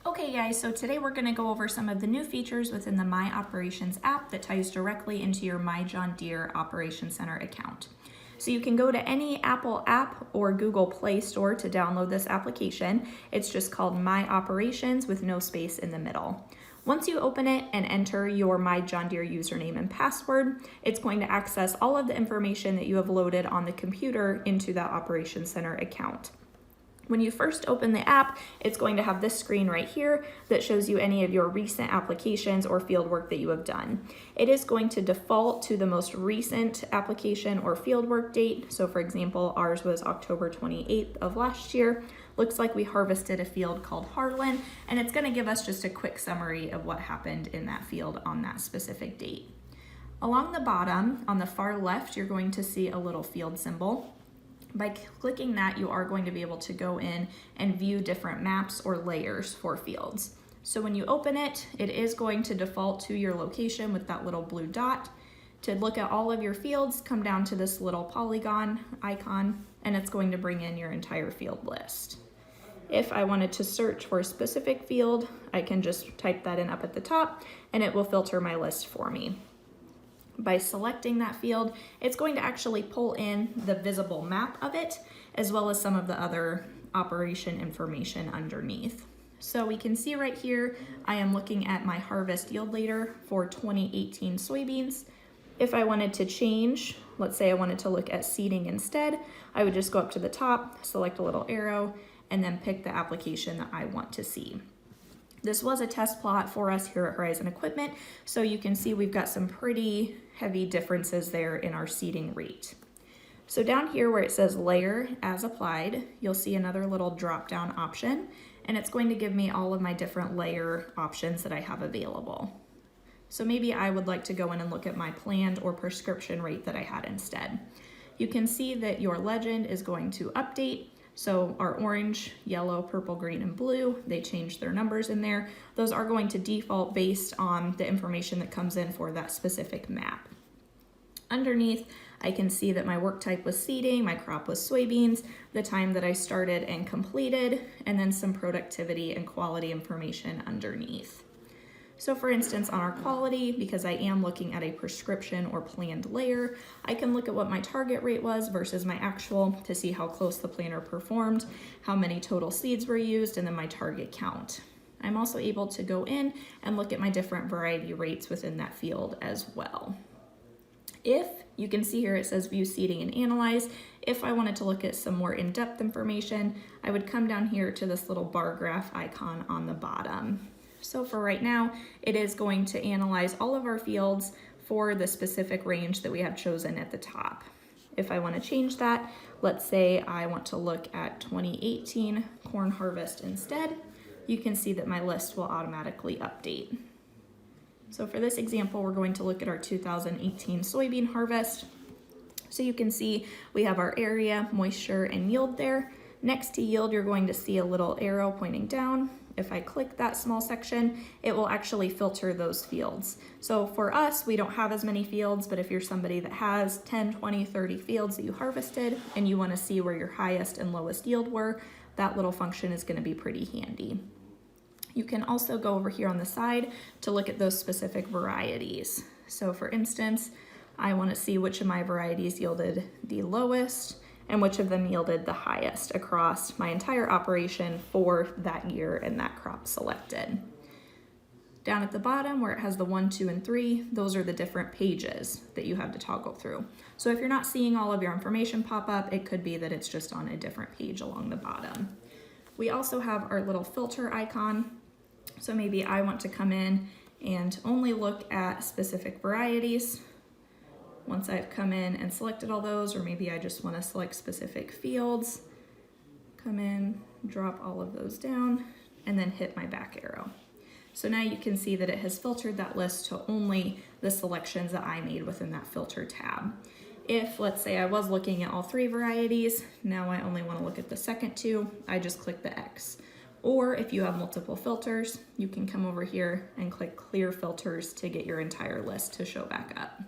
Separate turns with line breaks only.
Okay guys, so today we're going to go over some of the new features within the MyOperations app that ties directly into your My John Deere Operations Center account. So you can go to any Apple app or Google Play Store to download this application. It's just called MyOperations with no space in the middle. Once you open it and enter your My John Deere username and password, it's going to access all of the information that you have loaded on the computer into that Operations Center account. When you first open the app, it's going to have this screen right here that shows you any of your recent applications or field work that you have done. It is going to default to the most recent application or field work date. So for example, ours was October 28th of last year. Looks like we harvested a field called Harlan, and it's going to give us just a quick summary of what happened in that field on that specific date. Along the bottom, on the far left, you're going to see a little field symbol. By clicking that, you are going to be able to go in and view different maps or layers for fields. So when you open it, it is going to default to your location with that little blue dot. To look at all of your fields, come down to this little polygon icon, and it's going to bring in your entire field list. If I wanted to search for a specific field, I can just type that in up at the top, and it will filter my list for me. By selecting that field, it's going to actually pull in the visible map of it, as well as some of the other operation information underneath. So we can see right here, I am looking at my harvest yield later for 2018 soybeans. If I wanted to change, let's say I wanted to look at seeding instead, I would just go up to the top, select a little arrow, and then pick the application that I want to see. This was a test plot for us here at Horizon Equipment, so you can see we've got some pretty heavy differences there in our seeding rate. So down here where it says layer as applied, you'll see another little drop down option, and it's going to give me all of my different layer options that I have available. So maybe I would like to go in and look at my planned or prescription rate that I had instead. You can see that your legend is going to update. So our orange, yellow, purple, green, and blue, they changed their numbers in there. Those are going to default based on the information that comes in for that specific map. Underneath, I can see that my work type was seeding, my crop was soybeans, the time that I started and completed, and then some productivity and quality information underneath. So for instance, on our quality, because I am looking at a prescription or planned layer, I can look at what my target rate was versus my actual to see how close the planter performed, how many total seeds were used, and then my target count. I'm also able to go in and look at my different variety rates within that field as well. If you can see here, it says view seeding and analyze. If I wanted to look at some more in-depth information, I would come down here to this little bar graph icon on the bottom. So for right now, it is going to analyze all of our fields for the specific range that we have chosen at the top. If I want to change that, let's say I want to look at 2018 corn harvest instead, you can see that my list will automatically update. So for this example, we're going to look at our 2018 soybean harvest. So you can see we have our area, moisture, and yield there. Next to yield, you're going to see a little arrow pointing down. If I click that small section, it will actually filter those fields. So for us, we don't have as many fields, but if you're somebody that has 10, 20, 30 fields that you harvested and you want to see where your highest and lowest yield were, that little function is going to be pretty handy. You can also go over here on the side to look at those specific varieties. So for instance, I want to see which of my varieties yielded the lowest and which of them yielded the highest across my entire operation for that year and that crop selected. Down at the bottom where it has the 1, 2, and 3, those are the different pages that you have to toggle through. So if you're not seeing all of your information pop up, it could be that it's just on a different page along the bottom. We also have our little filter icon. So maybe I want to come in and only look at specific varieties. Once I've come in and selected all those, or maybe I just want to select specific fields, come in, drop all of those down, and then hit my back arrow. So now you can see that it has filtered that list to only the selections that I made within that filter tab. If, let's say, I was looking at all 3 varieties, now I only want to look at the second 2, I just click the X. Or if you have multiple filters, you can come over here and click clear filters to get your entire list to show back up.